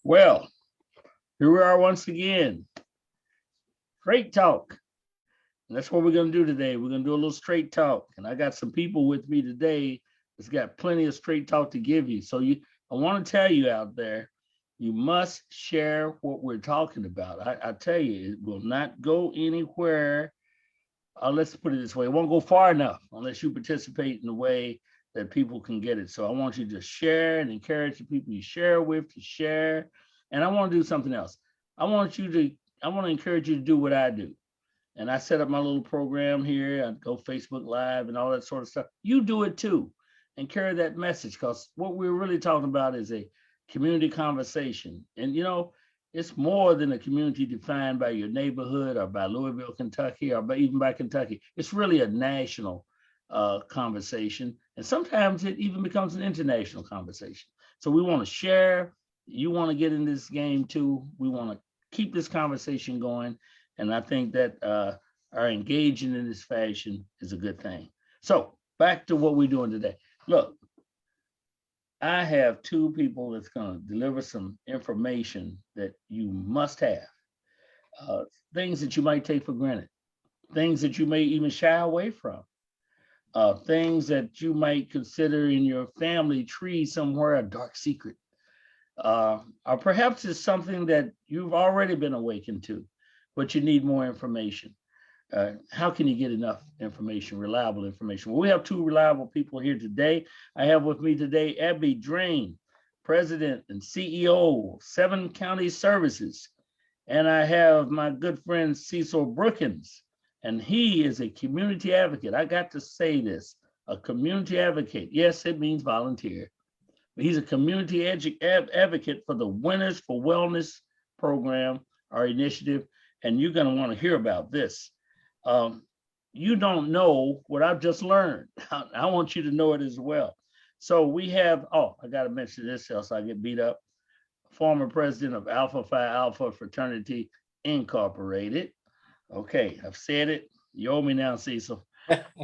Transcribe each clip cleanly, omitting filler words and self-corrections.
Well, here we are once again. Straight talk. And that's what we're going to do today. We're going to do a little straight talk. And I got some people with me today that's got plenty of straight talk to give you. So I want to tell you out there, you must share what we're talking about. I tell you, it will not go anywhere. Let's put it this way. It won't go far enough unless you participate in a way that people can get it. So I want you to share and encourage the people you share with to share. And I want to do something else. I want to encourage you to do what I do. And I set up my little program here. I go Facebook Live and all that sort of stuff. You do it too and carry that message, because what we're really talking about is a community conversation. And it's more than a community defined by your neighborhood or by Louisville, Kentucky, or even by Kentucky. It's really a national conversation. And sometimes it even becomes an international conversation. So we want to share. You want to get in this game too. We want to keep this conversation going. And I think that our engaging in this fashion is a good thing. So back to what we're doing today. Look, I have two people that's going to deliver some information that you must have. Things that you might take for granted, things that you may even shy away from, things that you might consider in your family tree somewhere a dark secret. Or perhaps it's something that you've already been awakened to, but you need more information. How can you get enough information, reliable information? Well, we have two reliable people here today. I have with me today Abby Drane, President and CEO of 7 County Services. And I have my good friend Cecil Brookins, and he is a community advocate. I got to say this, a community advocate. Yes, it means volunteer. But he's a community advocate for the Winners for Wellness program, our initiative, and you're going to want to hear about this. You don't know what I've just learned. I want you to know it as well. So we have, I got to mention this else I get beat up. Former president of Phi Alpha Fraternity, Incorporated. Okay, I've said it. You owe me now, Cecil.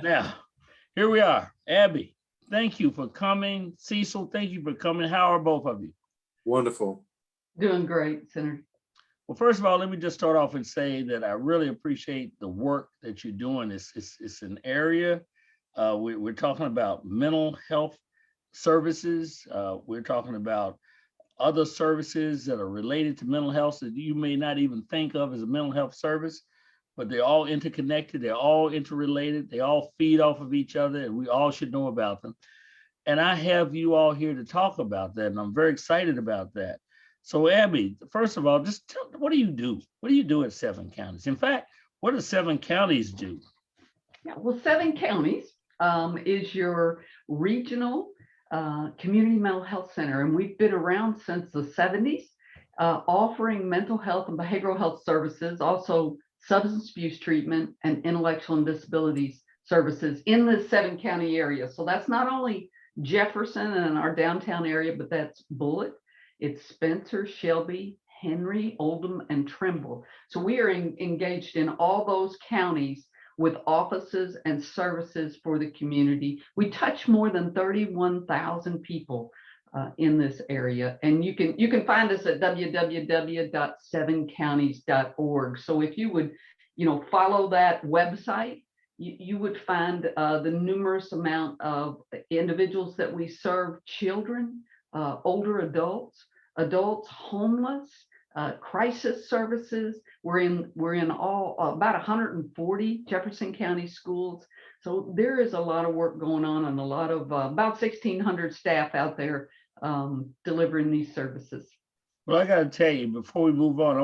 Now, here we are. Abby, thank you for coming. Cecil, thank you for coming. How are both of you? Wonderful. Doing great, Senator. Well, first of all, let me just start off and say that I really appreciate the work that you're doing. It's an area. We're talking about mental health services. We're talking about other services that are related to mental health that you may not even think of as a mental health service, but they're all interconnected. They're all interrelated. They all feed off of each other, and we all should know about them. And I have you all here to talk about that, and I'm very excited about that. So Abby, first of all, just tell, what do you do? What do you do at 7 counties? In fact, what do 7 counties do? Yeah, well, 7 counties is your regional community mental health center. And we've been around since the 70s, offering mental health and behavioral health services, also substance abuse treatment and intellectual and disabilities services in the 7 county area. So that's not only Jefferson and our downtown area, but that's Bullitt. It's Spencer, Shelby, Henry, Oldham, and Trimble. So we are engaged in all those counties with offices and services for the community. We touch more than 31,000 people in this area. And you can find us at www.7counties.org. So if you would, follow that website, you would find the numerous amount of individuals that we serve, children, older adults, homeless, crisis services. We're in all about 140 Jefferson County schools. So there is a lot of work going on and a lot of about 1,600 staff out there delivering these services. Well, I got to tell you, before we move on,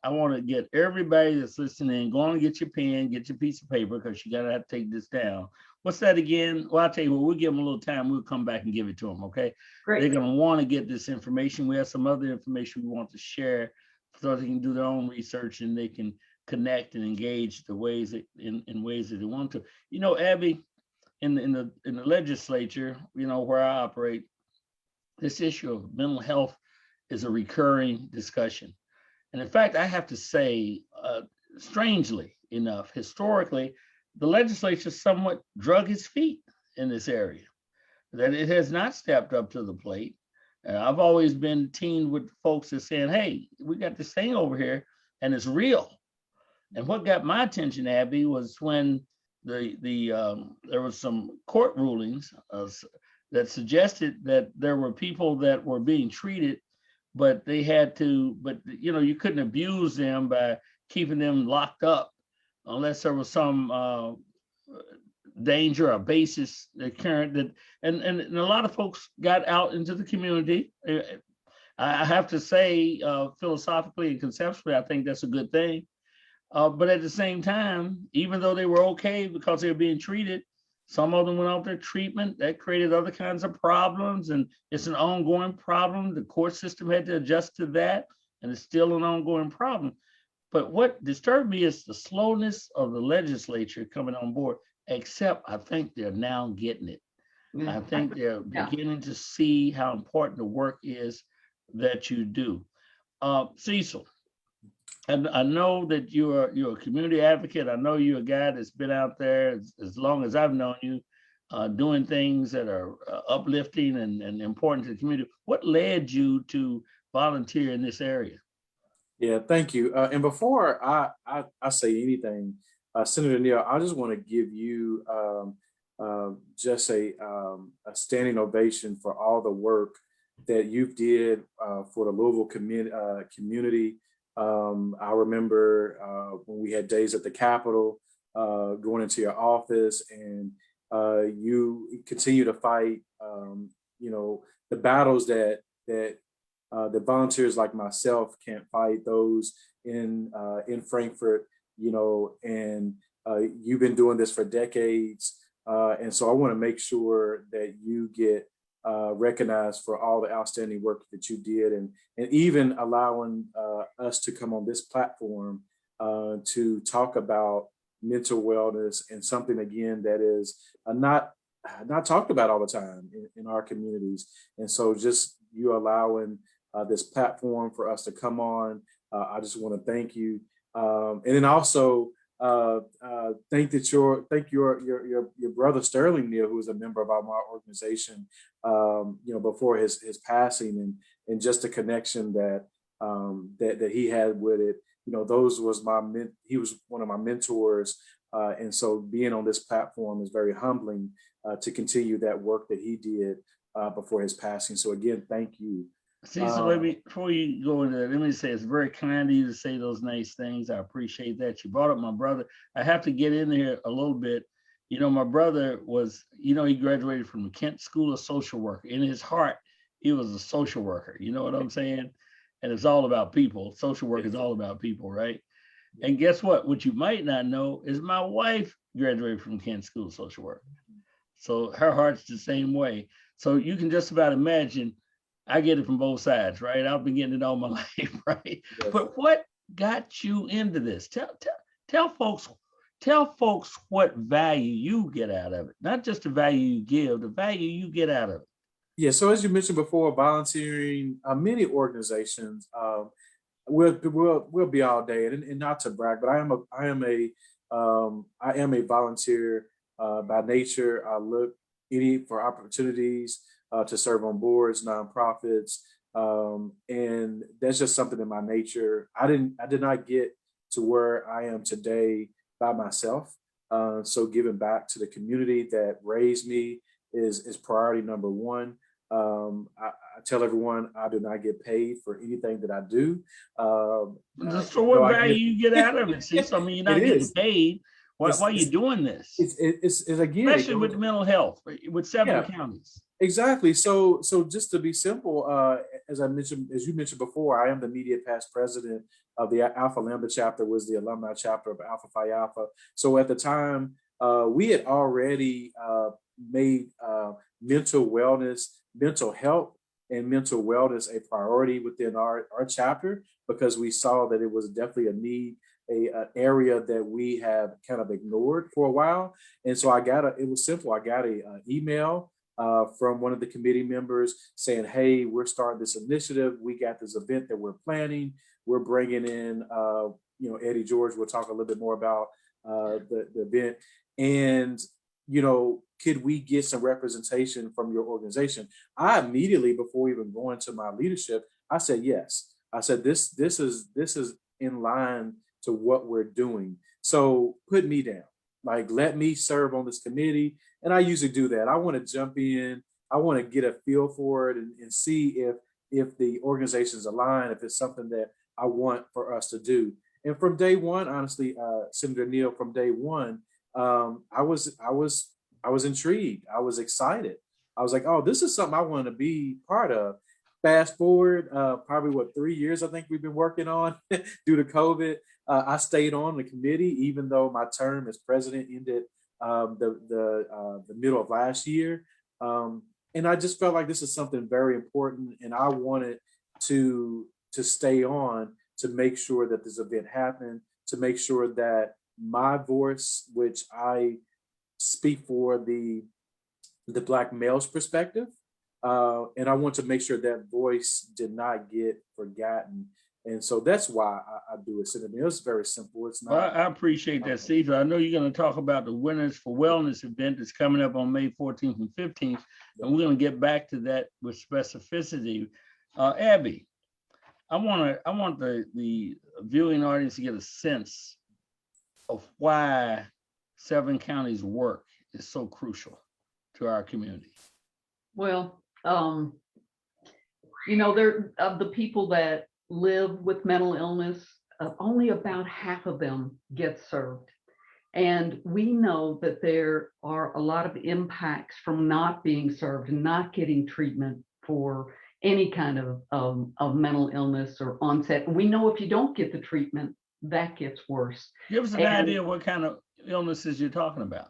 I want to get everybody that's listening, go on and get your pen, get your piece of paper, because you got to have to take this down. What's that again? Well, I'll tell you what, we'll give them a little time. We'll come back and give it to them, okay? Great. They're going to want to get this information. We have some other information we want to share so they can do their own research and they can connect and engage the ways that, in ways that they want to. Abby, in the legislature, where I operate, this issue of mental health is a recurring discussion. And in fact, I have to say, strangely enough, historically, the legislature somewhat drug its feet in this area, that it has not stepped up to the plate And I've always been teamed with folks that saying, hey, we got this thing over here and it's real. And what got my attention, Abby, was when there was some court rulings that suggested that there were people that were being treated, but you couldn't abuse them by keeping them locked up unless there was some danger or basis that current that and a lot of folks got out into the community. I have to say, philosophically and conceptually, I think that's a good thing. But at the same time, even though they were okay because they were being treated, some of them went off their treatment. That created other kinds of problems, and it's an ongoing problem. The court system had to adjust to that, and it's still an ongoing problem. But what disturbed me is the slowness of the legislature coming on board, except I think they're now getting it. I think they're beginning to see how important the work is that you do. Cecil, and I know that you're a community advocate. I know you're a guy that's been out there as long as I've known you, doing things that are uplifting and important to the community. What led you to volunteer in this area? Yeah, thank you. And before I say anything, Senator Neal, I just want to give you just a standing ovation for all the work that you did for the Louisville community. I remember when we had days at the Capitol, going into your office, and you continue to fight, the battles that the volunteers like myself can't fight, those in Frankfurt, and you've been doing this for decades. And so I want to make sure that you get recognized for all the outstanding work that you did, and even allowing us to come on this platform to talk about mental wellness, and something again that is not talked about all the time in our communities. And so just you allowing this platform for us to come on, I just want to thank you, and then also thank your brother Sterling Neal, who is a member of our organization, before his passing, and just the connection that that he had with it. Those was he was one of my mentors, and so being on this platform is very humbling to continue that work that he did before his passing. So again, thank you. Cecil, before you go into that, let me say it's very kind of you to say those nice things. I appreciate that. You brought up my brother. I have to get in here a little bit. My brother was, he graduated from the Kent School of Social Work. In his heart, he was a social worker. You know what I'm saying? And it's all about people. Social work is all about people, right? And guess what? What you might not know is my wife graduated from Kent School of Social Work. So her heart's the same way. So you can just about imagine, I get it from both sides, right? I've been getting it all my life, right? Yes. But what got you into this? Tell folks what value you get out of it. Not just the value you give, the value you get out of it. Yeah. So as you mentioned before, volunteering, many organizations, we'll be all day, and not to brag, but I am a volunteer by nature. I look for opportunities to serve on boards, nonprofits, and that's just something in my nature. I did not get to where I am today by myself. So giving back to the community that raised me is priority number one. I tell everyone I do not get paid for anything that I do. So what value you get out of it? See, so I mean, you're not getting paid. Why are you doing this? It's again, especially with mental health, with 7 counties. Exactly. So just to be simple, as you mentioned before, I am the immediate past president of the Alpha Lambda chapter, was the alumni chapter of Alpha Phi Alpha. So at the time, we had already made mental health and mental wellness a priority within our chapter, because we saw that it was definitely a need, an area that we have kind of ignored for a while. And so it was simple. I got an email from one of the committee members saying, hey, we're starting this initiative. We got this event that we're planning. We're bringing in, Eddie George. We'll talk a little bit more about the event. And could we get some representation from your organization? I immediately, before even going to my leadership, I said yes. I said this is in line to what we're doing. So put me down. Like, let me serve on this committee. And I usually do that. I want to jump in. I want to get a feel for it and see if the organizations align, if it's something that I want for us to do. And from day one, honestly, Senator Neal, from day one, I was intrigued. I was excited. I was like, oh, this is something I want to be part of. Fast forward, probably 3 years I think we've been working on due to COVID. I stayed on the committee even though my term as president ended the middle of last year, and I just felt like this is something very important, and I wanted to stay on to make sure that this event happened, to make sure that my voice, which I speak for the Black male's perspective, and I want to make sure that voice did not get forgotten. And so that's why I do it. So it's very simple. It's not. Well, I appreciate that, Cecil. I know you're going to talk about the Winners for Wellness event that's coming up on May 14th and 15th, and we're going to get back to that with specificity. Abby, I want the viewing audience to get a sense of why 7 counties work is so crucial to our community. Well, there of the people that live with mental illness, only about half of them get served. And we know that there are a lot of impacts from not being served and not getting treatment for any kind of mental illness or onset. We know if you don't get the treatment, that gets worse. Give us an idea of what kind of illnesses you're talking about.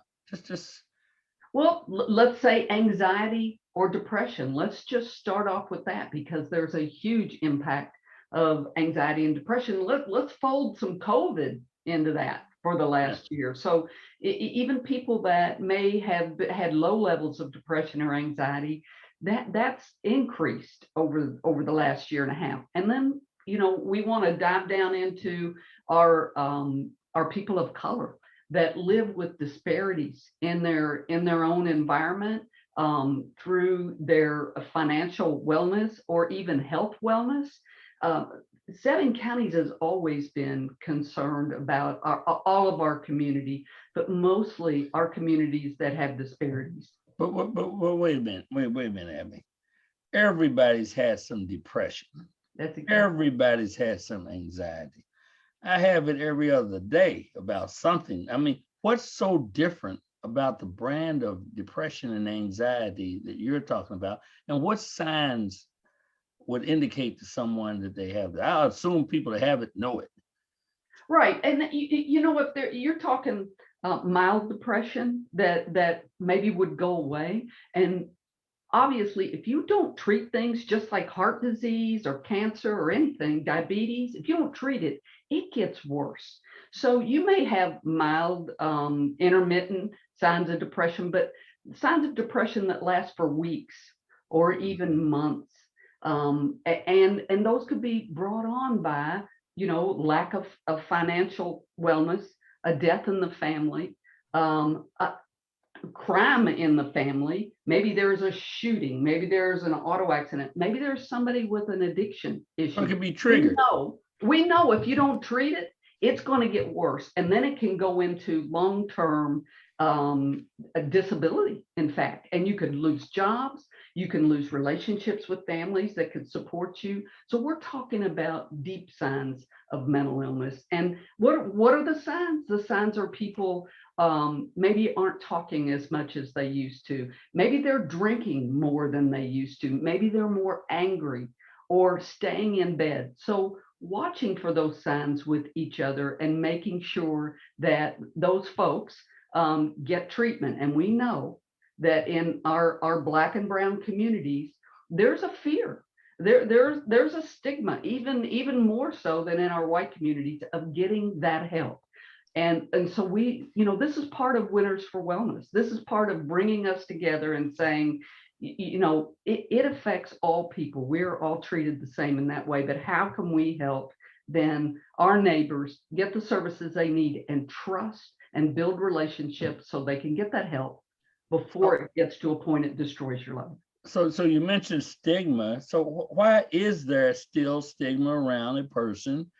Well, let's say anxiety or depression. Let's just start off with that because there's a huge impact of anxiety and depression. Let's fold some COVID into that for the last year. So even people that may have had low levels of depression or anxiety, that's increased over the last year and a half. And then, we want to dive down into our people of color that live with disparities in their own environment, through their financial wellness or even health wellness. 7 counties has always been concerned about all of our community, but mostly our communities that have disparities. But wait a minute, Abby. Everybody's had some depression. That's exactly. Everybody's had some anxiety. I have it every other day about something. I mean, what's so different about the brand of depression and anxiety that you're talking about? And what signs would indicate to someone that they have that? I assume people that have it know it. Right. And if you're talking mild depression that maybe would go away. And obviously, if you don't treat things just like heart disease or cancer or anything, diabetes, if you don't treat it, it gets worse. So you may have mild, intermittent signs of depression, but signs of depression that last for weeks or even months. And those could be brought on by, lack of financial wellness, a death in the family, crime in the family. Maybe there's a shooting. Maybe there's an auto accident. Maybe there's somebody with an addiction issue. It could be triggered. We know if you don't treat it, it's going to get worse. And then it can go into long-term disability, in fact. And you could lose jobs. You can lose relationships with families that could support you. So we're talking about deep signs of mental illness. And what are the signs? The signs are people maybe aren't talking as much as they used to. Maybe they're drinking more than they used to. Maybe they're more angry or staying in bed. So watching for those signs with each other and making sure that those folks get treatment. And we know that in our Black and brown communities, there's a fear. There's a stigma, even more so than in our white communities, of getting that help. And so this is part of Winners for Wellness. This is part of bringing us together and saying, it affects all people. We're all treated the same in that way, but how can we help then our neighbors get the services they need and trust and build relationships so they can get that help before it gets to a point it destroys your life. So you mentioned stigma. So why is there still stigma around a person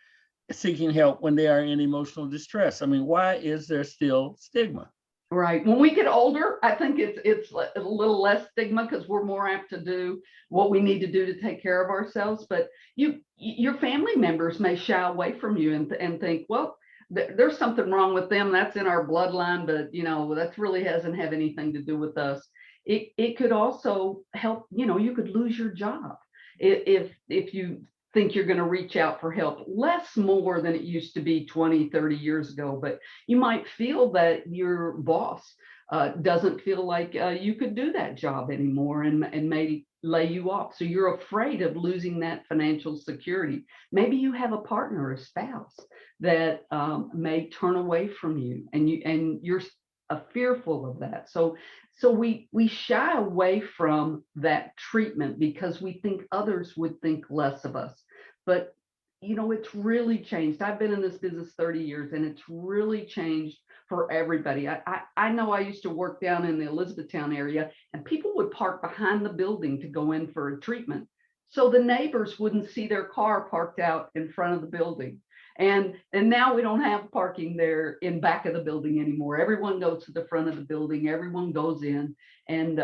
seeking help when they are in emotional distress? I mean, why is there still stigma? Right. When we get older, I think it's a little less stigma because we're more apt to do what we need to do to take care of ourselves. But your family members may shy away from you and think, well, there's something wrong with them. That's in our bloodline, but that really hasn't have anything to do with us. It could also help. You could lose your job if you think you're going to reach out for help, less more than it used to be 20, 30 years ago. But you might feel that your boss doesn't feel like you could do that job anymore and may lay you off. So you're afraid of losing that financial security. Maybe you have a partner or a spouse that may turn away from you and you're fearful of that. So we shy away from that treatment because we think others would think less of us. But it's really changed. I've been in this business 30 years and it's really changed for everybody. I know I used to work down in the Elizabethtown area and people would park behind the building to go in for a treatment. So the neighbors wouldn't see their car parked out in front of the building. And now we don't have parking there in back of the building anymore. Everyone goes to the front of the building. Everyone goes in, and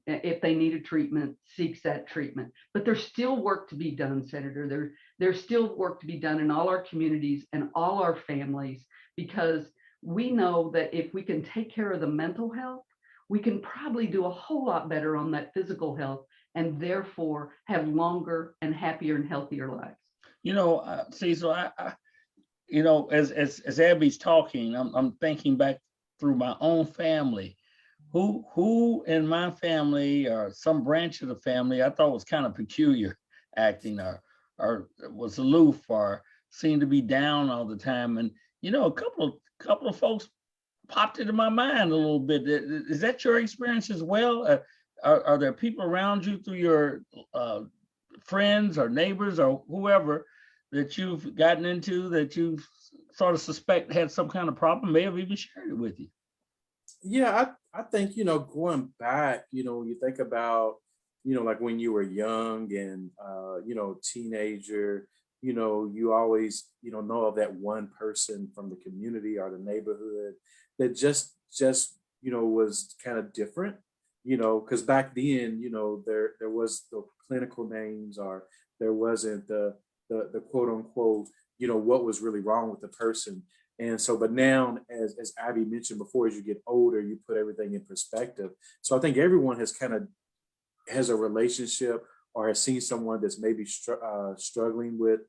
if they need a treatment, seeks that treatment. But there's still work to be done, Senator. There's still work to be done in all our communities and all our families, because we know that if we can take care of the mental health, we can probably do a whole lot better on that physical health, and therefore have longer and happier and healthier lives. Cecil, as Abby's talking, I'm thinking back through my own family. Who in my family or some branch of the family I thought was kind of peculiar acting or was aloof or seemed to be down all the time. And a couple of folks popped into my mind a little bit. Is that your experience as well? Are there people around you through your friends or neighbors or whoever that you've gotten into that you sort of suspect had some kind of problem, may have even shared it with you? Yeah, I think, going back, when you think about, like when you were young and, teenager, you always, know of that one person from the community or the neighborhood that just, was kind of different, because back then, there was the clinical names or there wasn't the quote unquote, what was really wrong with the person. And so, but now, as Abby mentioned before, as you get older, you put everything in perspective. So I think everyone has a relationship or has seen someone that's maybe struggling with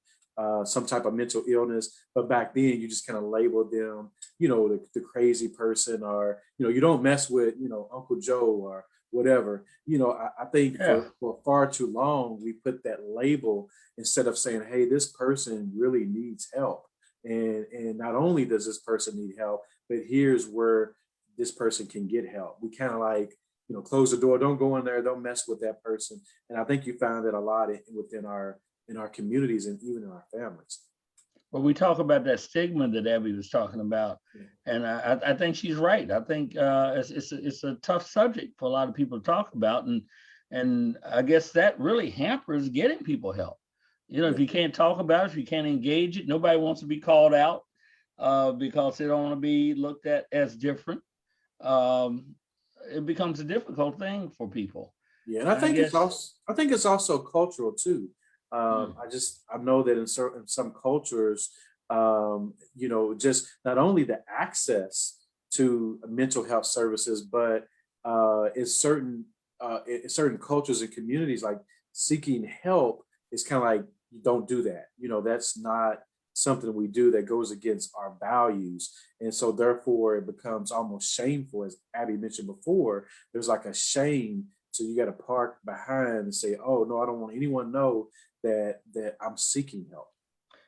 some type of mental illness. But back then, you just kind of labeled them, the crazy person, or, you don't mess with, Uncle Joe or whatever. I think for far too long, we put that label instead of saying, hey, this person really needs help. And not only does this person need help, but here's where this person can get help. We kind of like, close the door, don't go in there, don't mess with that person. And I think you found that a lot within in our communities and even in our families. Well, we talk about that stigma that Abby was talking about, and I think she's right. I think it's a tough subject for a lot of people to talk about, and I guess that really hampers getting people help. If you can't talk about it, if you can't engage it, nobody wants to be called out because they don't want to be looked at as different. It becomes a difficult thing for people. Yeah, and I think it's also cultural too. I know that in some cultures, just not only the access to mental health services, but in certain cultures and communities, like seeking help is kind of like, you don't do that. That's not something we do, that goes against our values. And so therefore it becomes almost shameful. As Abby mentioned before, there's like a shame. So you got to park behind and say, oh no, I don't want anyone to know that I'm seeking help.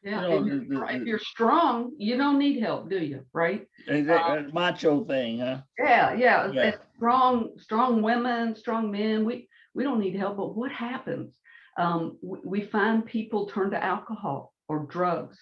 Yeah, if you're strong, you don't need help, do you? Right? That macho thing, huh? Yeah. Strong women, strong men. We don't need help. But what happens? We find people turn to alcohol or drugs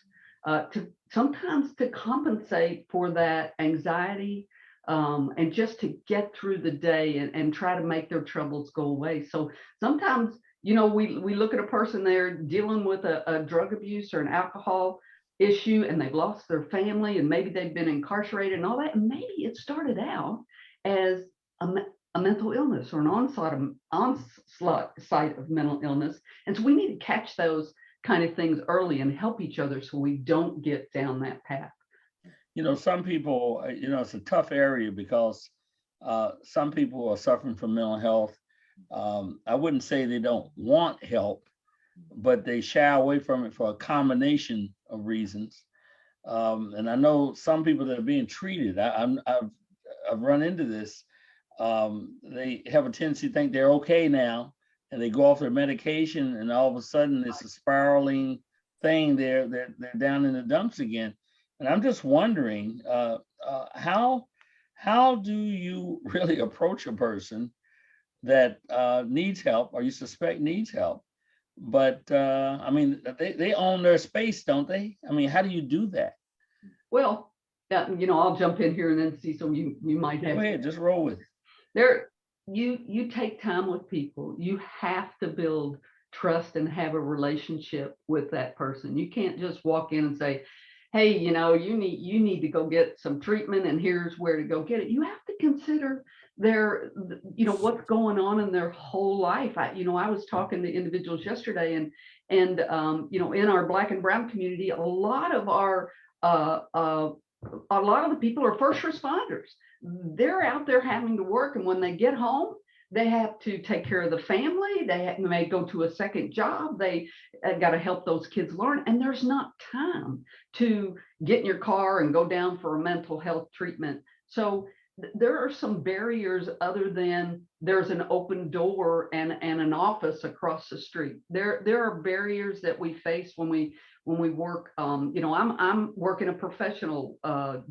sometimes to compensate for that anxiety, and just to get through the day and try to make their troubles go away. So sometimes, you know, we look at a person there dealing with a drug abuse or an alcohol issue, and they've lost their family, and maybe they've been incarcerated and all that. And maybe it started out as a mental illness or an onslaught of mental illness. And so we need to catch those kind of things early and help each other so we don't get down that path. You know, some people, you know, it's a tough area because some people are suffering from mental health. I wouldn't say they don't want help, but they shy away from it for a combination of reasons. And I know some people that are being treated, I've run into this. They have a tendency to think they're okay now, and they go off their medication, and all of a sudden it's a spiraling thing. They're down in the dumps again. And I'm just wondering, how do you really approach a person that needs help, or you suspect needs help? But I mean, they own their space, don't they? I mean, how do you do that? Well, you know, I'll jump in here and then Cecil, you might have. Go ahead, just roll with it. There, you take time with people. You have to build trust and have a relationship with that person. You can't just walk in and say, hey, you know, you need to go get some treatment, and here's where to go get it. You have to consider their, you know, what's going on in their whole life. I was talking to individuals yesterday, and you know, in our Black and Brown community, a lot of the people are first responders. They're out there having to work, and when they get home, they have to take care of the family. They may go to a second job. They got to help those kids learn, and there's not time to get in your car and go down for a mental health treatment. So there are some barriers other than there's an open door and an office across the street. There are barriers that we face when we work. You know, I'm working a professional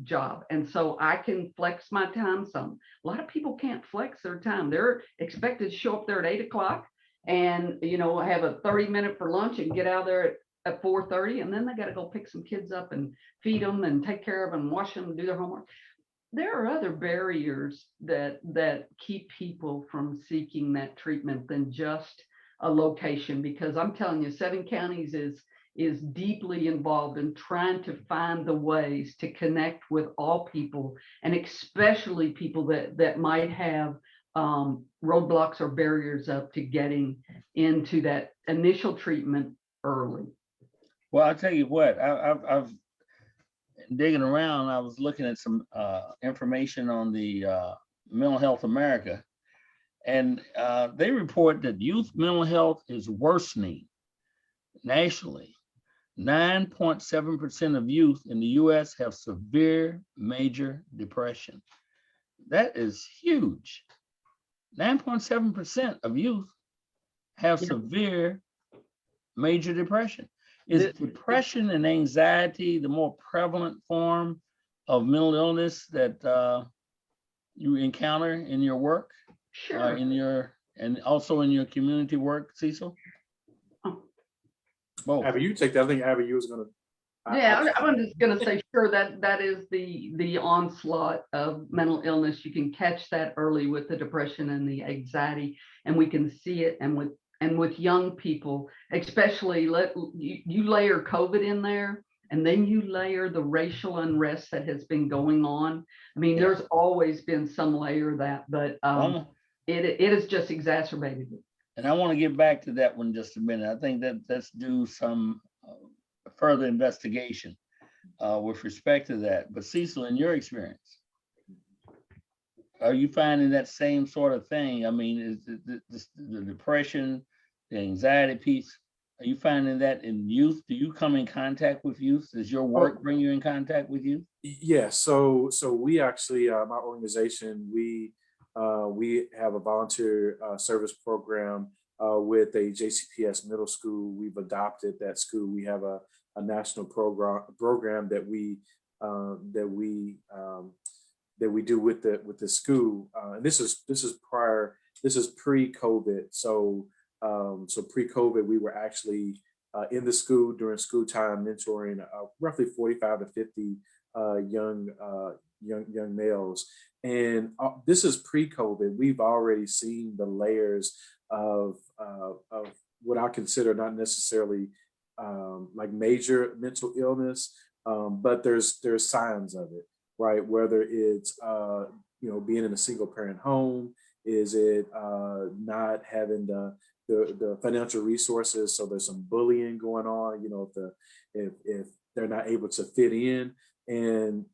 job, and so I can flex my time some. A lot of people can't flex their time. They're expected to show up there at 8 o'clock and, you know, have a 30-minute for lunch and get out of there at 4:30, and then they got to go pick some kids up and feed them and take care of them and wash them and do their homework. There are other barriers that keep people from seeking that treatment than just a location, because I'm telling you, 7 counties is deeply involved in trying to find the ways to connect with all people, and especially people that might have roadblocks or barriers up to getting into that initial treatment early. Well, I'll tell you what, I've digging around, I was looking at some information on the Mental Health America, and they report that youth mental health is worsening nationally. 9.7% of youth in the US have severe major depression. That is huge. 9.7% of youth have severe major depression. Is depression and anxiety the more prevalent form of mental illness that you encounter in your work? Sure. And also in your community work, Cecil? Both. Abby, you take that. I think Abby, you was gonna. I'm just gonna say, sure, that is the onslaught of mental illness. You can catch that early with the depression and the anxiety, and we can see it. And with young people, especially, you layer COVID in there, and then you layer the racial unrest that has been going on. I mean, there's always been some layer of that, but it has just exacerbated it. And I want to get back to that one in just a minute. I think that let's do some further investigation with respect to that. But Cecil, in your experience, are you finding that same sort of thing? I mean, is the depression, the anxiety piece, are you finding that in youth? Do you come in contact with youth? Does your work bring you in contact with youth? Yeah, so we actually, my organization, we have a volunteer service program with a JCPS middle school. We've adopted that school. We have a national program that we do with the school. And this is pre-COVID. So pre-COVID, we were actually in the school during school time mentoring roughly 45 to 50 young males. And this is pre-COVID. We've already seen the layers of what I consider not necessarily like major mental illness, but there's signs of it, right? Whether it's being in a single parent home, is it not having the financial resources? So there's some bullying going on. If they're not able to fit in, and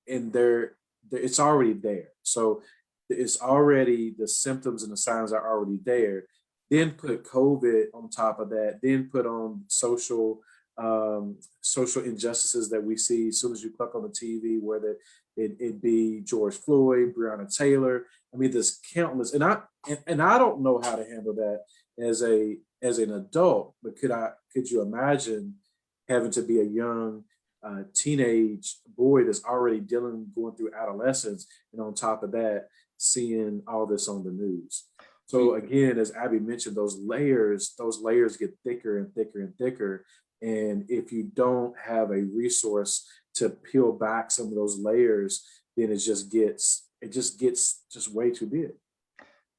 they're it's already there. So it's already, the symptoms and the signs are already there. Then put COVID on top of that. Then put on social injustices that we see as soon as you click on the TV, whether it be George Floyd, Breonna Taylor. I mean, there's countless, and I don't know how to handle that as an adult. But could you imagine having to be a young teenage boy that's already going through adolescence, and on top of that, seeing all this on the news? So again, as Abby mentioned, those layers get thicker and thicker and thicker. And if you don't have a resource to peel back some of those layers, then it just gets way too big.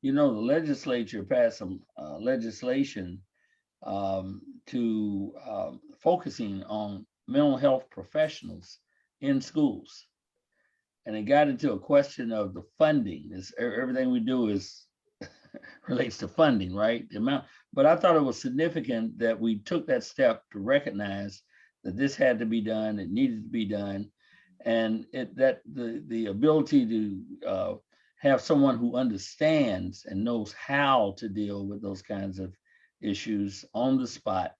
The legislature passed some legislation to focusing on mental health professionals in schools. And it got into a question of the funding. Everything we do is relates to funding, right? The amount. But I thought it was significant that we took that step to recognize that this had to be done, it needed to be done, and that the ability to have someone who understands and knows how to deal with those kinds of issues on the spot,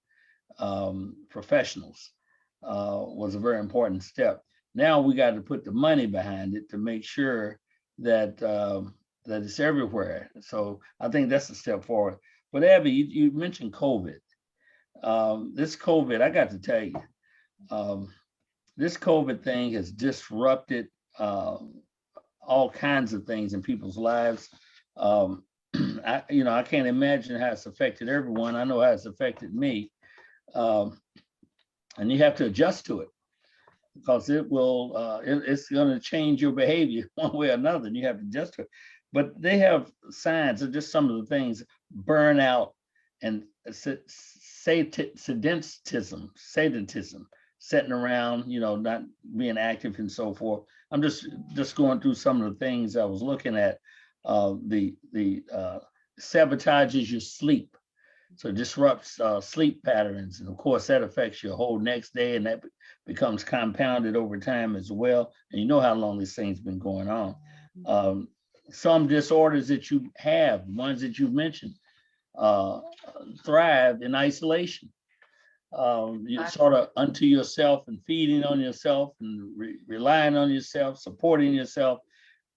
professionals, was a very important step. Now we got to put the money behind it to make sure that that it's everywhere. So I think that's a step forward. But Abby, you mentioned COVID. This COVID, I got to tell you, this COVID thing has disrupted all kinds of things in people's lives. I can't imagine how it's affected everyone. I know how it's affected me. And you have to adjust to it, because it will, it's going to change your behavior one way or another, and you have to adjust to it. But they have signs of just some of the things: burnout and sedentism, sitting around, not being active and so forth. I'm just going through some of the things I was looking at. The sabotages your sleep. So it disrupts sleep patterns. And of course, that affects your whole next day, and that becomes compounded over time as well. And you know how long this thing's been going on. Some disorders that you have, ones that you've mentioned, thrive in isolation. You sort of unto yourself and feeding on yourself and relying on yourself, supporting yourself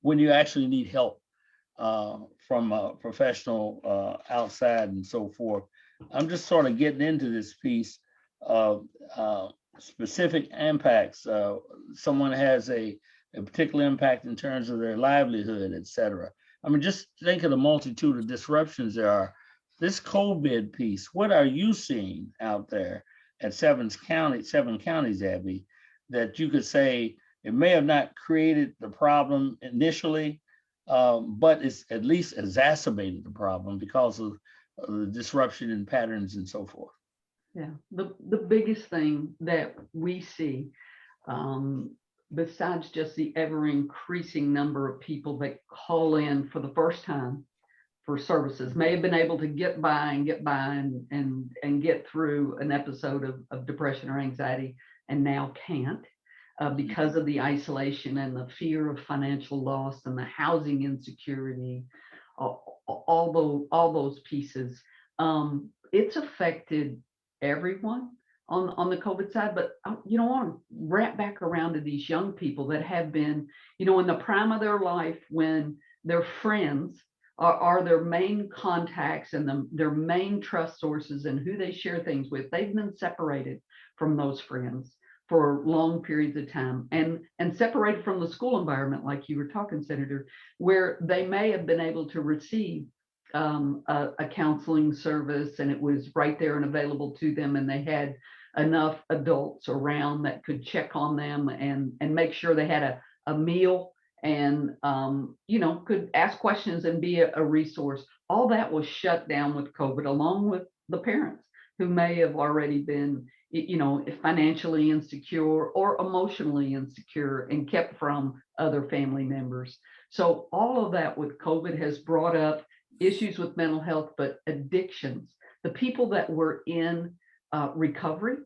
when you actually need help from a professional outside and so forth. I'm just sort of getting into this piece of specific impacts. Someone has a particular impact in terms of their livelihood, et cetera. I mean, just think of the multitude of disruptions there are. This COVID piece, what are you seeing out there at seven counties, Abby, that you could say it may have not created the problem initially, but it's at least exacerbated the problem because of the disruption in patterns and so forth? Yeah, the biggest thing that we see, besides just the ever increasing number of people that call in for the first time for services, may have been able to get by and get through an episode of depression or anxiety, and now can't, because of the isolation and the fear of financial loss and the housing insecurity, all those pieces. It's affected everyone on the COVID side, but I want to wrap back around to these young people that have been, in the prime of their life, when their friends are their main contacts and their main trust sources and who they share things with. They've been separated from those friends for long periods of time, and separated from the school environment, like you were talking, Senator, where they may have been able to receive a counseling service, and it was right there and available to them, and they had enough adults around that could check on them and make sure they had a meal and, could ask questions and be a resource. All that was shut down with COVID, along with the parents who may have already been, financially insecure or emotionally insecure and kept from other family members. So all of that with COVID has brought up issues with mental health, but addictions. The people that were in recovery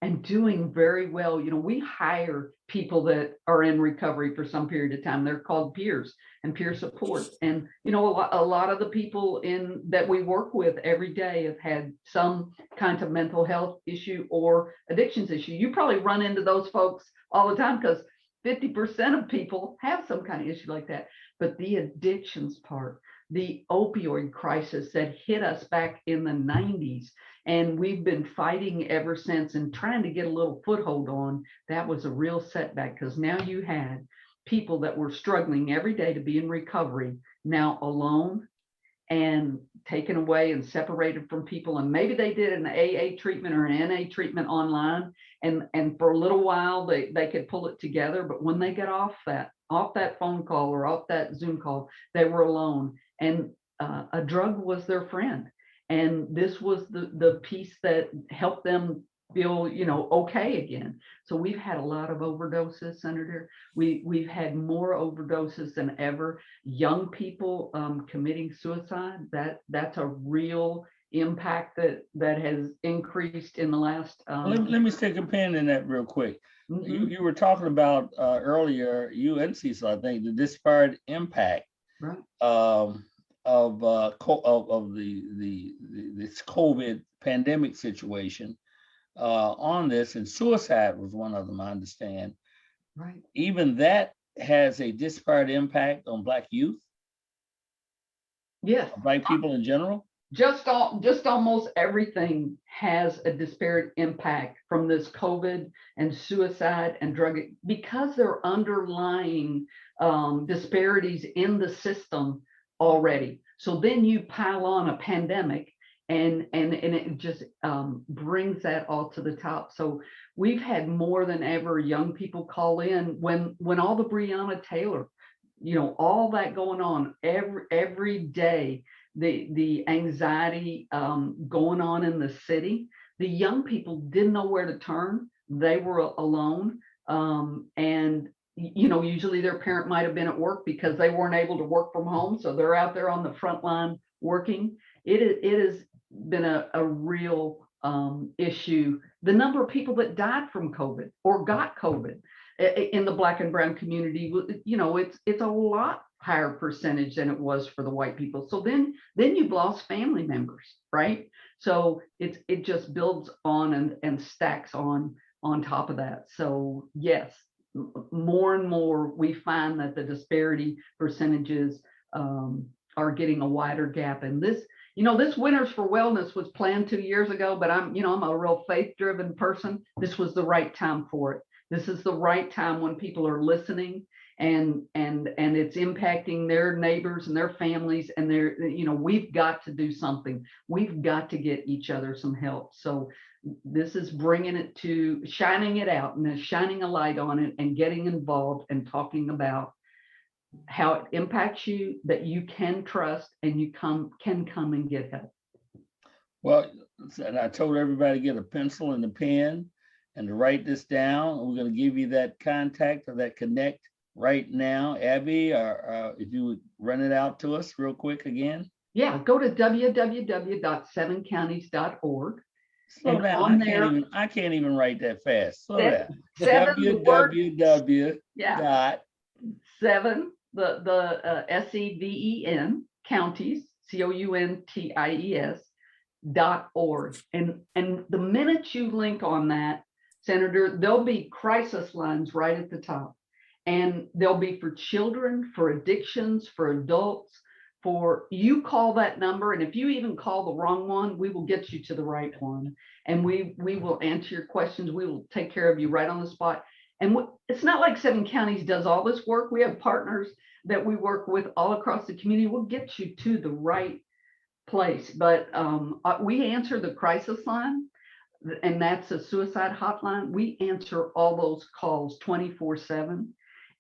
and doing very well. We hire people that are in recovery for some period of time. They're called peers and peer support. And, a lot of the people that we work with every day have had some kind of mental health issue or addictions issue. You probably run into those folks all the time because 50% of people have some kind of issue like that. But the addictions part, the opioid crisis that hit us back in the 90s, and we've been fighting ever since and trying to get a little foothold on, that was a real setback because now you had people that were struggling every day to be in recovery, now alone and taken away and separated from people. And maybe they did an AA treatment or an NA treatment online. And for a little while they could pull it together. But when they got off that phone call or off that Zoom call, they were alone. And a drug was their friend. And this was the piece that helped them feel, okay again. So we've had a lot of overdoses, Senator. We've had more overdoses than ever. Young people committing suicide. That's a real impact that has increased in the last. Let me stick a pin in that real quick. Mhm. You were talking about earlier, you and Cecil, I think, the disparate impact. Right. Of this COVID pandemic situation on this, and suicide was one of them, I understand. Right. Even that has a disparate impact on Black youth, Yes. Black people in general. Just almost everything has a disparate impact from this COVID and suicide and drug, because there are underlying disparities in the system already. So then you pile on a pandemic and it just brings that all to the top. So we've had more than ever young people call in when all the Breonna Taylor, all that going on every day, the anxiety going on in the city. The young people didn't know where to turn. They were alone. And usually their parent might have been at work because they weren't able to work from home. So they're out there on the front line working. It has been a real issue. The number of people that died from COVID or got COVID in the Black and brown community, it's a lot higher percentage than it was for the white people. So then you've lost family members, right? So it just builds on and stacks on top of that. So yes, more and more we find that the disparity percentages are getting a wider gap. And this Winners for Wellness was planned 2 years ago, but I'm a real faith-driven person. This was the right time for it. This is the right time when people are listening and it's impacting their neighbors and their families, and we've got to do something. We've got to get each other some help. So this is shining it out and shining a light on it and getting involved and talking about how it impacts you, that you can trust and you can come and get help. Well, and I told everybody to get a pencil and a pen and to write this down. We're going to give you that contact or that connect right now. Abby, or if you would run it out to us real quick again. Yeah, go to www.7counties.org. Slow down. I can't even write that fast. Slow down. www. Dot 7, the SEVEN counties, COUNTIES.org. And the minute you link on that, Senator, there'll be crisis lines right at the top. And they'll be for children, for addictions, for adults. For you call that number, and if you even call the wrong one, we will get you to the right one, and we will answer your questions. We will take care of you right on the spot. And it's not like 7 counties does all this work. We have partners that we work with all across the community. We'll get you to the right place. But we answer the crisis line and that's a suicide hotline. We answer all those calls 24/7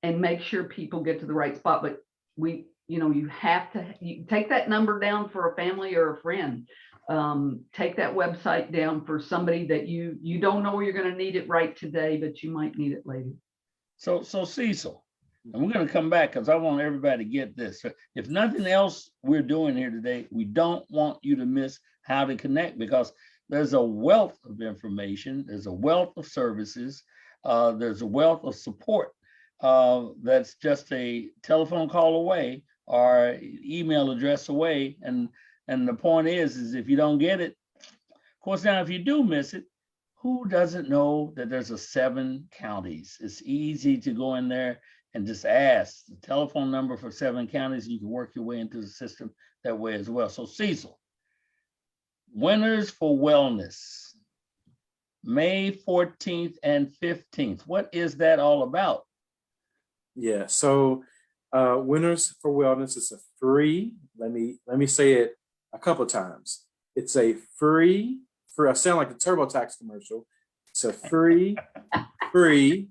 and make sure people get to the right spot. But you have to take that number down for a family or a friend. Take that website down for somebody that you don't know you're going to need it right today, but you might need it later. So Cecil, and we're going to come back because I want everybody to get this. If nothing else we're doing here today, we don't want you to miss how to connect, because there's a wealth of information, there's a wealth of services, there's a wealth of support that's just a telephone call away or email address away. And the point is if you don't get it, of course, now if you do miss it, who doesn't know that there's a 7 counties? It's easy to go in there and just ask the telephone number for 7 counties. You can work your way into the system that way as well. So Cecil, Winners for Wellness, May 14th and 15th. What is that all about? Yeah, so Winners for Wellness is a free, let me say it a couple of times. It's a free, I sound like the TurboTax commercial. It's a free. Does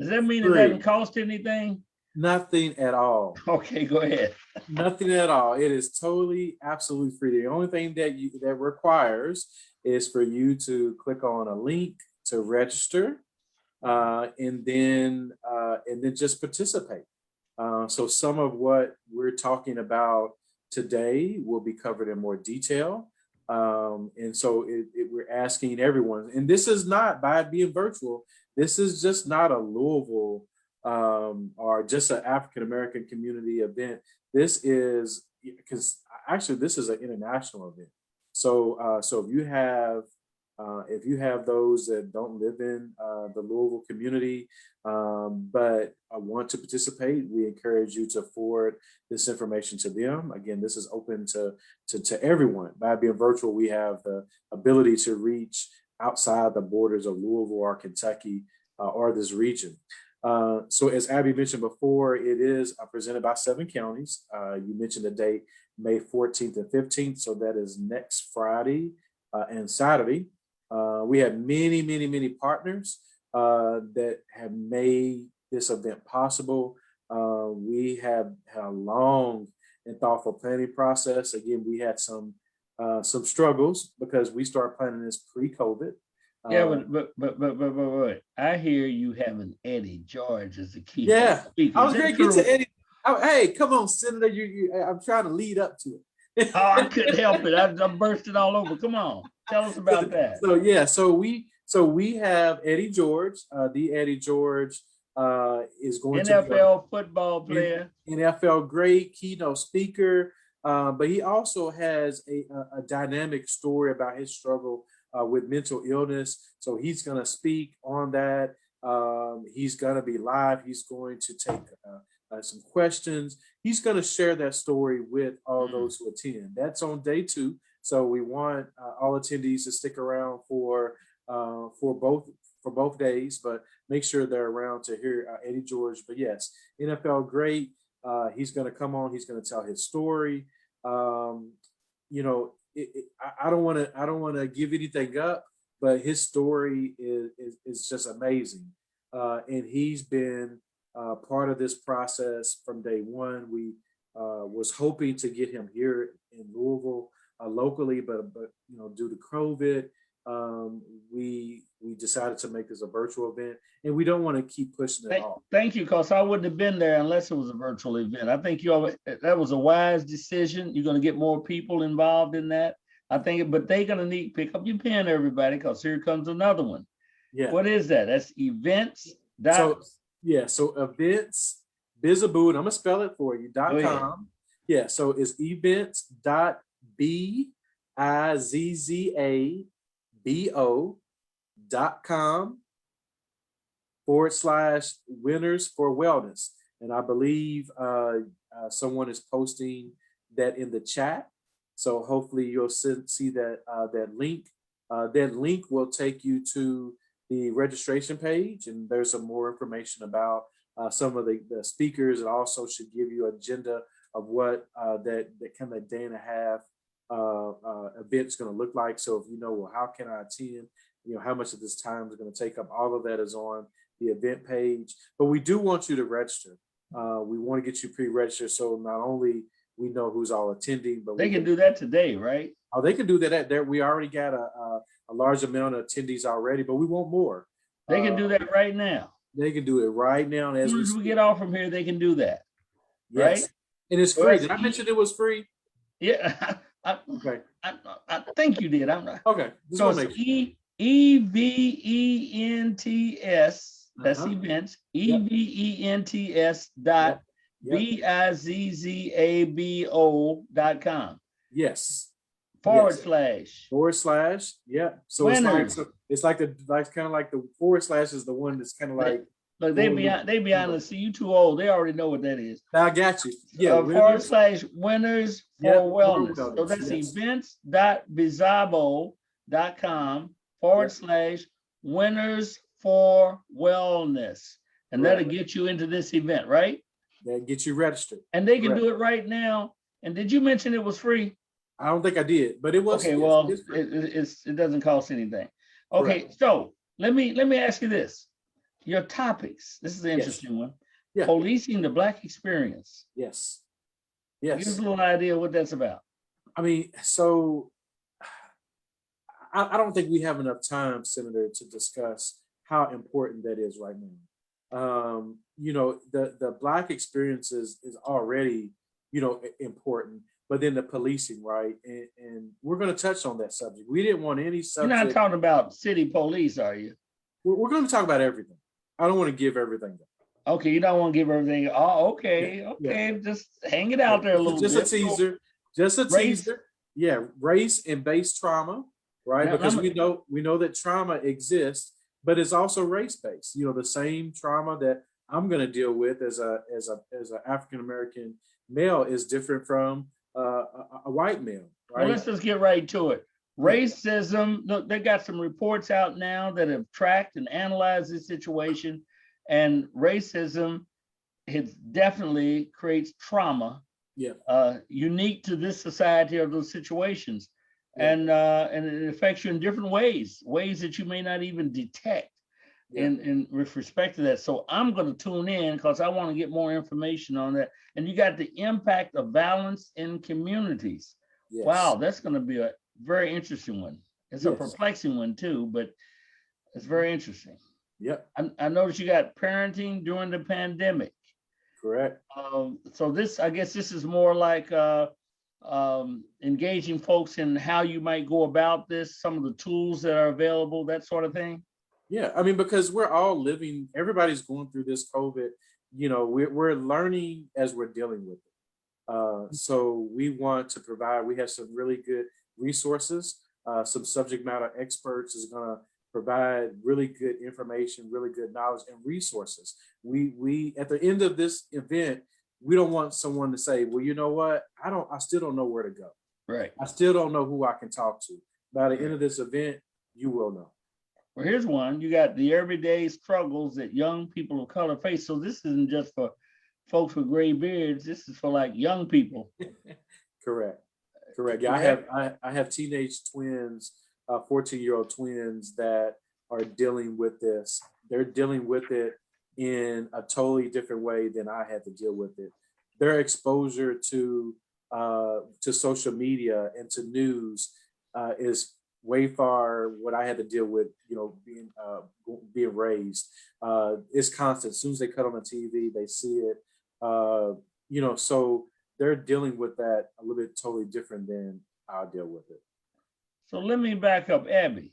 that mean it doesn't cost anything? Nothing at all. Okay, go ahead. Nothing at all. It is totally, absolutely free. The only thing that requires is for you to click on a link to register, and then just participate. So some of what we're talking about today will be covered in more detail. And so we're asking everyone, and this is not, by it being virtual, this is just not a Louisville or just an African-American community event. This is, because actually this is an international event. So if you have those that don't live in the Louisville community, but want to participate, we encourage you to forward this information to them. Again, this is open to everyone. By being virtual, we have the ability to reach outside the borders of Louisville or Kentucky or this region. So as Abby mentioned before, it is presented by 7 counties. You mentioned the date, May 14th and 15th. So that is next Friday and Saturday. We have many partners that have made this event possible. We have had a long and thoughtful planning process. Again, we had some struggles because we started planning this pre-COVID. Yeah, but I hear you having Eddie George as the key. Yeah, speaker. I was going to get to Eddie. Hey, come on, Senator. I'm trying to lead up to it. Oh, I couldn't help it. I'm bursting all over. Come on, tell us about that. So yeah, so we have Eddie George. The Eddie George is going to be NFL football player, NFL great keynote speaker, but he also has a dynamic story about his struggle with mental illness. So he's going to speak on that. He's going to be live. He's going to take some questions. He's going to share that story with all those who attend. That's on day 2. So we want all attendees to stick around for both days, but make sure they're around to hear Eddie George. But yes, NFL great. He's going to come on. He's going to tell his story. I don't want to give anything up, but his story is just amazing, and he's been part of this process from day one. We was hoping to get him here in Louisville locally, but due to COVID, we decided to make this a virtual event, and we don't want to keep pushing it off. Thank you, because I wouldn't have been there unless it was a virtual event. I think that was a wise decision. You're going to get more people involved in that. I think, but they're going to need pick up your pen, everybody, because here comes another one. Yeah. What is that? That's events. So events, Bizaboo, and I'm going to spell it for you, .com. Yeah, so it's events.bizabo.com/winners for wellness. And I believe someone is posting that in the chat. So hopefully you'll see that link. That link will take you to the registration page, and there's some more information about some of the speakers. It also should give you an agenda of what that kind of day and a half event's going to look like. So if you know, well, how can I attend? How much of this time is going to take up? All of that is on the event page. But we do want you to register. We want to get you pre-registered, so not only we know who's all attending, but they can do that today, right? Oh, they can do that. There, we already got a large amount of attendees already, but we want more. They can do that right now. They can do it right now. And As soon as we get off from here, they can do that. Yes. Right? And it's free. Did I mention it was free? Yeah. Okay. I think you did. I'm not. Okay. So it's EVENTS. That's events. EVENTS.BIZZABO.com. Yes. // Yeah. So it's like kind of like the / is the one that's kind of like. Look, they be honest. See, you too old. They already know what that is. I got you. Yeah. / winners for wellness. So that's events.bizabo.com / winners for wellness. And that'll get you into this event, right? That gets you registered. And they can do it right now. And did you mention it was free? I don't think I did, but it was. Okay, well, it doesn't cost anything. Okay, correct. So let me ask you this. Your topics. This is an interesting one. Yeah. Policing the Black experience. Yes. Give us a little idea what that's about. I mean, so I don't think we have enough time, Senator, to discuss how important that is right now. The Black experience is already, important, but then the policing, right? And we're going to touch on that subject. We didn't want any subject. You're not talking about city police, are you? We're going to talk about everything. I don't want to give everything. Okay, you don't want to give everything. Oh, okay. Just hang it out there a little bit. Just a teaser. Yeah, race and base trauma, right? Now, because we know that trauma exists, but it's also race-based. The same trauma that I'm going to deal with as a African American male is different from a white male. Right? Well, let's just get right to it. Racism. Look, they got some reports out now that have tracked and analyzed this situation, and racism definitely creates trauma. Unique to this society or those situations, and it affects you in different ways that you may not even detect. In with respect to that. So I'm going to tune in because I want to get more information on that. And you got the impact of violence in communities. Yes. Wow, that's going to be a very interesting one. It's a perplexing one too, but it's very interesting. Yep. I noticed you got parenting during the pandemic. Correct. So I guess this is more like engaging folks in how you might go about this, some of the tools that are available, that sort of thing. Yeah, I mean, because we're all everybody's going through this COVID, we're learning as we're dealing with it. So we want to we have some really good resources. Some subject matter experts is going to provide really good information, really good knowledge and resources. We at the end of this event, we don't want someone to say, well, you know what? I still don't know where to go. Right. I still don't know who I can talk to. By the end of this event, you will know. Well, here's one. You got the everyday struggles that young people of color face. So this isn't just for folks with gray beards. This is for like young people. Correct. Yeah, I have teenage twins, 14-year-old twins that are dealing with this. They're dealing with it in a totally different way than I had to deal with it. Their exposure to social media and to news is way far what I had to deal with, being raised. It's constant. As soon as they cut on the TV, they see it. So they're dealing with that a little bit totally different than I'll deal with it. So let me back up, Abby,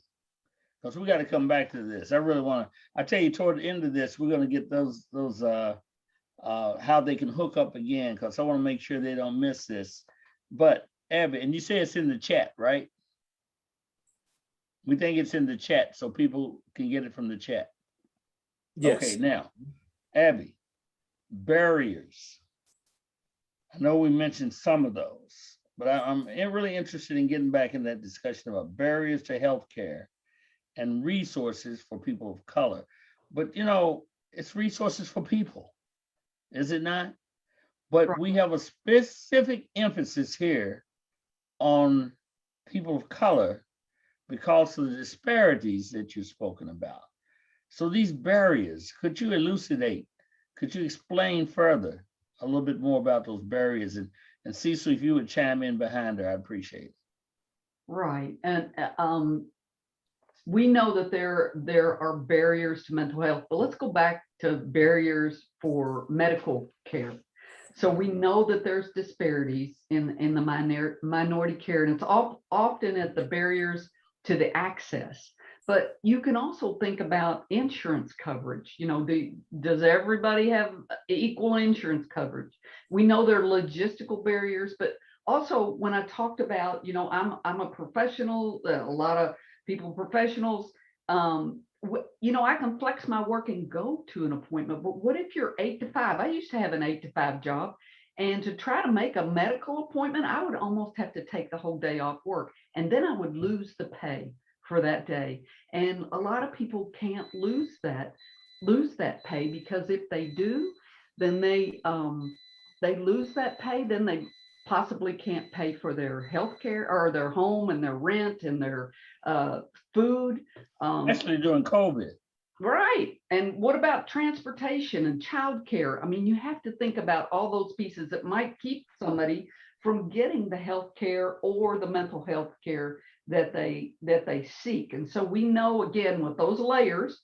because we got to come back to this. I really want to. I tell you, toward the end of this, we're going to get those how they can hook up again, because I want to make sure they don't miss this. But Abby, and you say it's in the chat, right? We think it's in the chat so people can get it from the chat. Yes. Okay, now, Abby, barriers. I know we mentioned some of those, but I'm really interested in getting back in that discussion about barriers to healthcare and resources for people of color. But, it's resources for people, is it not? But we have a specific emphasis here on people of color because of the disparities that you've spoken about. So these barriers, could you elucidate? Could you explain further a little bit more about those barriers? And Cecil, if you would chime in behind her, I'd appreciate it. Right. And we know that there are barriers to mental health, but let's go back to barriers for medical care. So we know that there's disparities in the minority care, and it's often at the barriers to the access. But you can also think about insurance coverage. You know, does everybody have equal insurance coverage? We know there are logistical barriers, but also when I talked about, you know, I'm a professional, a lot of people professionals, you know, I can flex my work and go to an appointment, but what if you're 8 to 5? I used to have an 8 to 5 job, and to try to make a medical appointment, I would almost have to take the whole day off work, and then I would lose the pay for that day. And a lot of people can't lose that pay, because if they do, then they lose that pay, then they possibly can't pay for their health care or their home and their rent and their food. Especially during COVID. Right. And what about transportation and childcare? I mean, you have to think about all those pieces that might keep somebody from getting the health care or the mental health care that they seek. And so we know, again, with those layers,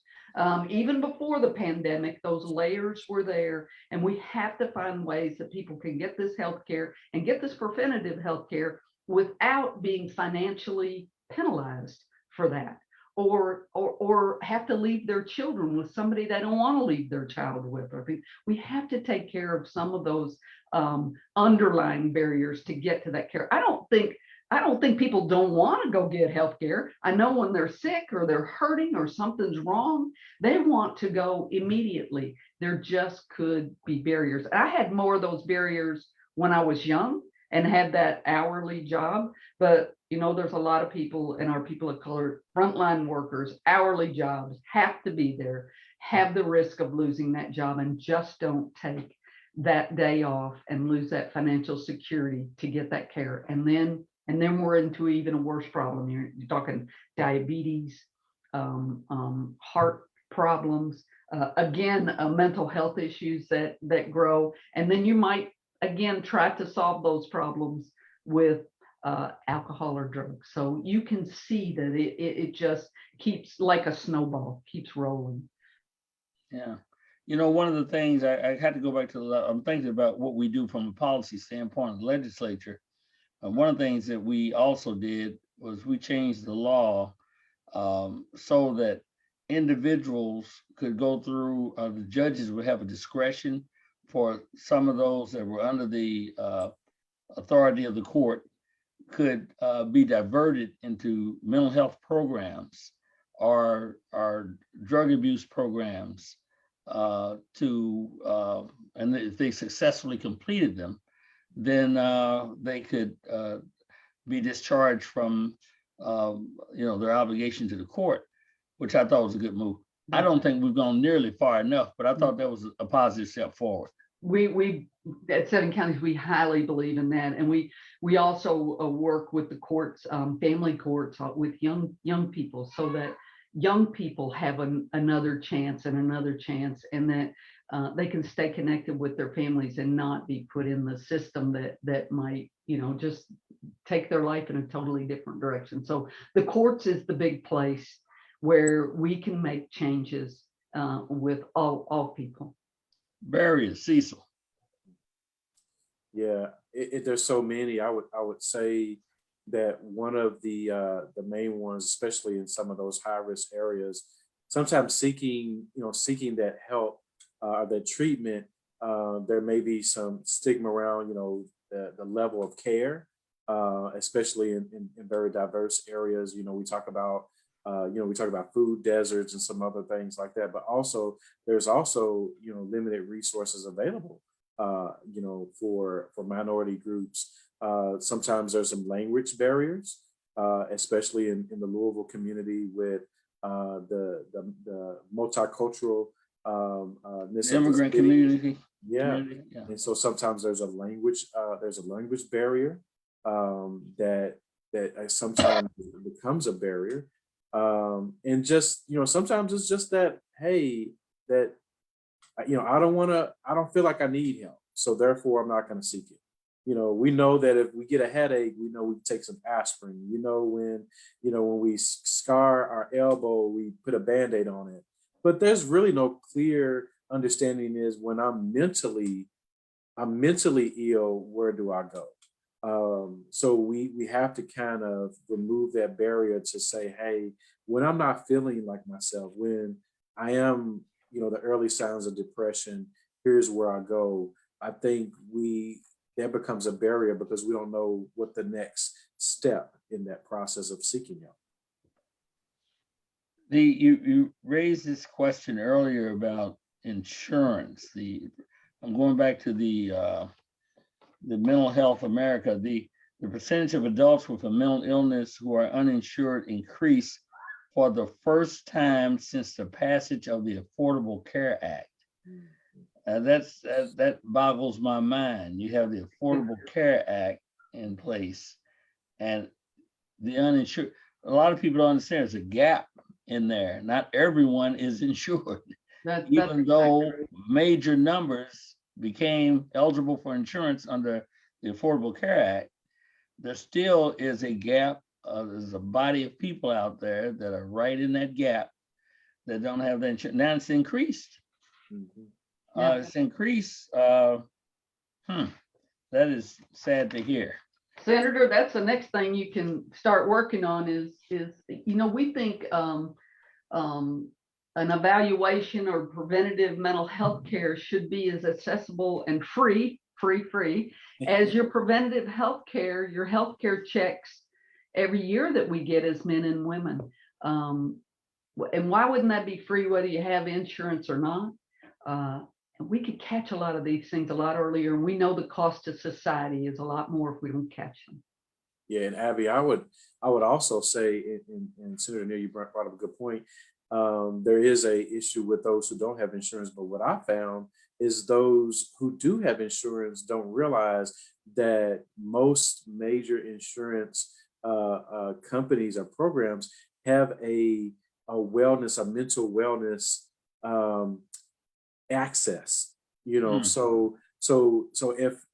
even before the pandemic, those layers were there, and we have to find ways that people can get this health care and get this preventative health care without being financially penalized for that, or have to leave their children with somebody they don't want to leave their child with. I think we have to take care of some of those underlying barriers to get to that care. I don't think people don't want to go get health care. I know when they're sick or they're hurting or something's wrong, they want to go immediately. There just could be barriers. I had more of those barriers when I was young and had that hourly job. But, you know, there's a lot of people, and our people of color, frontline workers, hourly jobs, have to be there, have the risk of losing that job, and just don't take that day off and lose that financial security to get that care. And then we're into even a worse problem. You're talking diabetes, heart problems, again, mental health issues that grow. And then you might, again, try to solve those problems with alcohol or drugs. So you can see that it just keeps, like a snowball, keeps rolling. Yeah. You know, one of the things I had to go back to, I'm thinking about what we do from a policy standpoint of the legislature. One of the things that we also did was we changed the law so that individuals could go through, the judges would have a discretion for some of those that were under the authority of the court could be diverted into mental health programs or drug abuse programs and if they successfully completed them, then they could be discharged from their obligation to the court, which I thought was a good move. I don't think we've gone nearly far enough, but I thought that was a positive step forward. We at 7 counties, we highly believe in that, and we also work with the courts, family courts, with young people, so that young people have another chance, and that they can stay connected with their families and not be put in the system that might, just take their life in a totally different direction. So the courts is the big place where we can make changes with all people. Barriers, Cecil. Yeah, there's so many. I would say that one of the main ones, especially in some of those high risk areas, sometimes seeking that help, that treatment, there may be some stigma around the level of care, especially in very diverse areas. We talk about food deserts and some other things like that, but also there's limited resources available for minority groups. Sometimes there's some language barriers, especially in the Louisville community with the multicultural immigrant community. Yeah. And so sometimes there's a language barrier. that sometimes becomes a barrier. And just, sometimes it's just that, hey, that, I don't feel like I need help. So therefore I'm not going to seek it. We know that if we get a headache, we know we can take some aspirin. When we scar our elbow, we put a Band-Aid on it. But there's really no clear understanding is when I'm mentally ill, where do I go? So we have to kind of remove that barrier to say, hey, when I'm not feeling like myself, when I am, the early signs of depression, here's where I go. I think that becomes a barrier because we don't know what the next step in that process of seeking help. You raised this question earlier about insurance. I'm going back to the Mental Health America. The percentage of adults with a mental illness who are uninsured increased for the first time since the passage of the Affordable Care Act. That boggles my mind. You have the Affordable Care Act in place, and the uninsured. A lot of people don't understand there's a gap in there. Not everyone is insured. Even though major numbers became eligible for insurance under the Affordable Care Act, there still is a gap. There's a body of people out there that are right in that gap that don't have the insurance. Now it's increased. Mm-hmm. It's increased. That is sad to hear. Senator, that's the next thing you can start working on is we think an evaluation or preventative mental health care should be as accessible and free as your preventative health care, your health care checks every year that we get as men and women. And why wouldn't that be free whether you have insurance or not? We could catch a lot of these things a lot earlier. And we know the cost to society is a lot more if we don't catch them. Yeah, and Abby, I would also say, and Senator Neal, you brought up a good point. There is a issue with those who don't have insurance, but what I found is those who do have insurance don't realize that most major insurance companies or programs have a wellness, a mental wellness access. So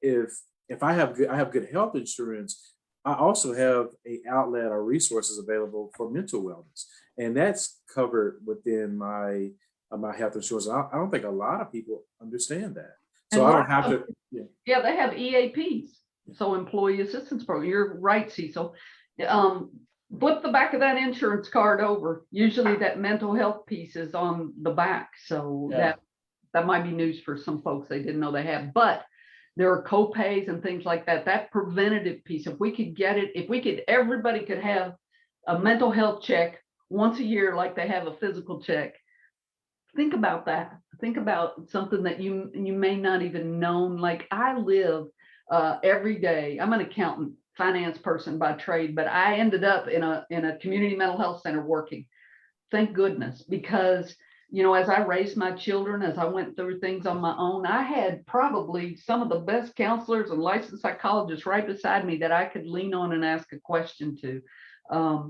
if I have good health insurance, I also have a outlet or resources available for mental wellness, and that's covered within my health insurance. I don't think a lot of people understand that. So I don't have to. Yeah, they have EAPs, so employee assistance program. You're right, Cecil. Flip the back of that insurance card over. Usually, that mental health piece is on the back, so that might be news for some folks they didn't know they have, but there are co-pays and things like that. That preventative piece, if we could get it, everybody could have a mental health check once a year like they have a physical check. Think about that. Think about something that you may not even known. Like I live every day. I'm an accountant, finance person by trade, but I ended up in a community mental health center working. Thank goodness, because as I raised my children, as I went through things on my own, I had probably some of the best counselors and licensed psychologists right beside me that I could lean on and ask a question to. A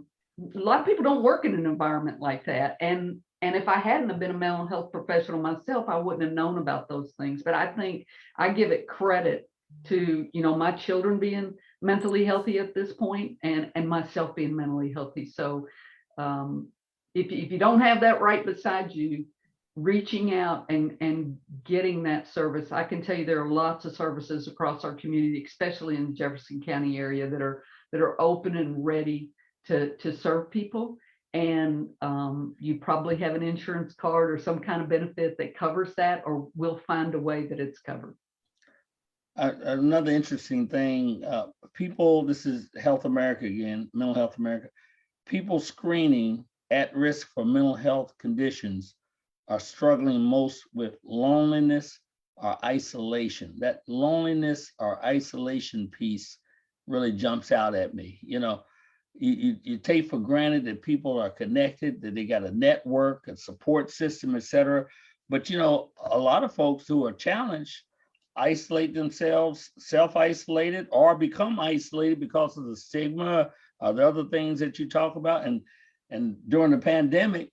lot of people don't work in an environment like that. And if I hadn't have been a mental health professional myself, I wouldn't have known about those things. But I think I give it credit to, my children being mentally healthy at this point and myself being mentally healthy. So, if you don't have that right beside you, reaching out and getting that service, I can tell you there are lots of services across our community, especially in the Jefferson County area, that are open and ready to serve people. And you probably have an insurance card or some kind of benefit that covers that, or we'll find a way that it's covered. Another interesting thing, this is Health America again, Mental Health America, people screening at risk for mental health conditions are struggling most with loneliness or isolation. That loneliness or isolation piece really jumps out at me. You take for granted that people are connected, that they got a network, a support system, et cetera. But, a lot of folks who are challenged isolate themselves, self-isolated, or become isolated because of the stigma or the other things that you talk about. And during the pandemic,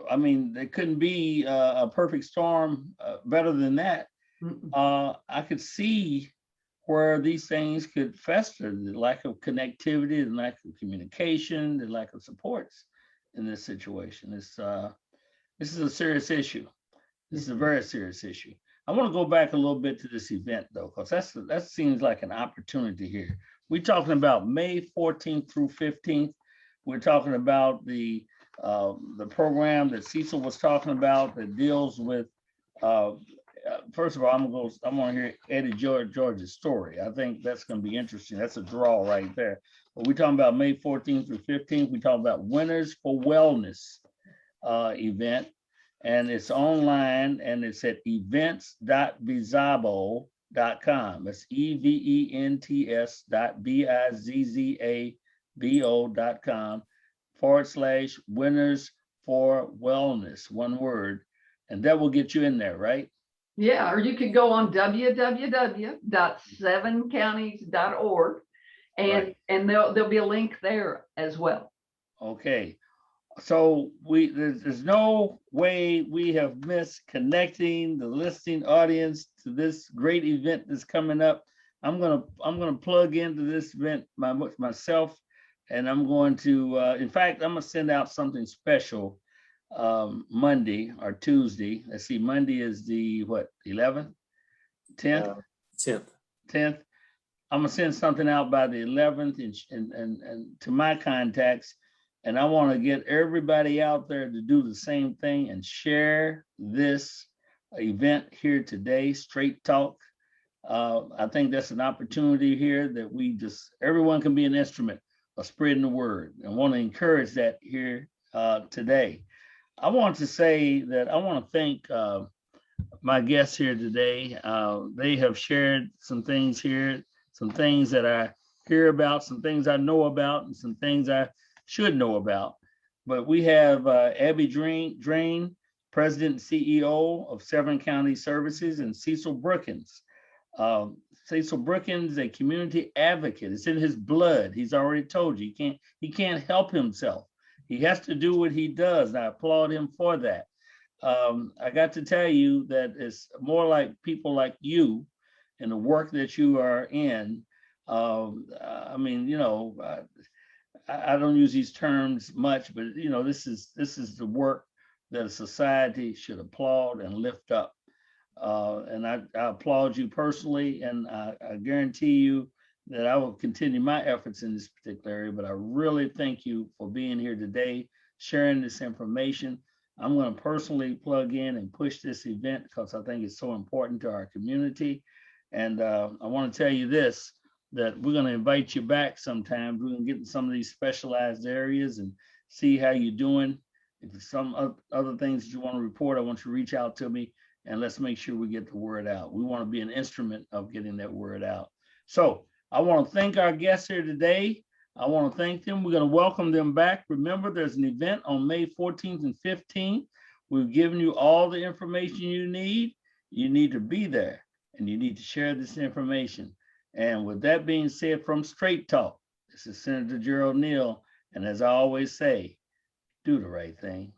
I mean, there couldn't be a perfect storm better than that. I could see where these things could fester, the lack of connectivity, the lack of communication, the lack of supports in this situation. This is a serious issue. This is a very serious issue. I want to go back a little bit to this event though, because that seems like an opportunity here. We're talking about May 14th through 15th. We're talking about the program that Cecil was talking about that deals with. First of all, I want to hear Eddie George's story. I think that's going to be interesting. That's a draw right there. But we're talking about May 14th through 15th. We talk about Winners for Wellness event, and it's online, and it's at events.bizabo.com. It's events.bizzabo.com/winners for wellness, one word, and that will get you in there, right? Yeah, or you could go on www.7counties.org and there'll be a link there as well. Okay, so there's no way we have missed connecting the listening audience to this great event that's coming up. I'm gonna plug into this event myself, and I'm going to in fact, I'm gonna send out something special Monday or Tuesday. Let's see, Monday is the what, 11th, 10th? 10th. I'm gonna send something out by the 11th and to my contacts, and I want to get everybody out there to do the same thing and share this event here today, Straight Talk. I think that's an opportunity here that everyone can be an instrument of spreading the word, and want to encourage that here today. I want to say that I want to thank my guests here today. They have shared some things here, some things that I hear about, some things I know about, and some things I should know about. But we have Abby Drane, President and CEO of Severn County Services, and Cecil Brookins. Cecil Brookins, a community advocate. It's in his blood. He's already told you he can't help himself. He has to do what he does, and I applaud him for that. I got to tell you that it's more like people like you and the work that you are in. I mean, I don't use these terms much, but this is the work that a society should applaud and lift up. And I applaud you personally, and I guarantee you that I will continue my efforts in this particular area. But I really thank you for being here today, sharing this information. I'm going to personally plug in and push this event because I think it's so important to our community. And I want to tell you this, that we're going to invite you back sometime. We're going to get in some of these specialized areas and see how you're doing. If there's some other things that you want to report, I want you to reach out to me, and let's make sure we get the word out. We want to be an instrument of getting that word out. So I want to thank our guests here today. I want to thank them. We're going to welcome them back. Remember, there's an event on May 14th and 15th. We've given you all the information you need. You need to be there, and you need to share this information. And with that being said, from Straight Talk, this is Senator Gerald Neal. And as I always say, do the right thing.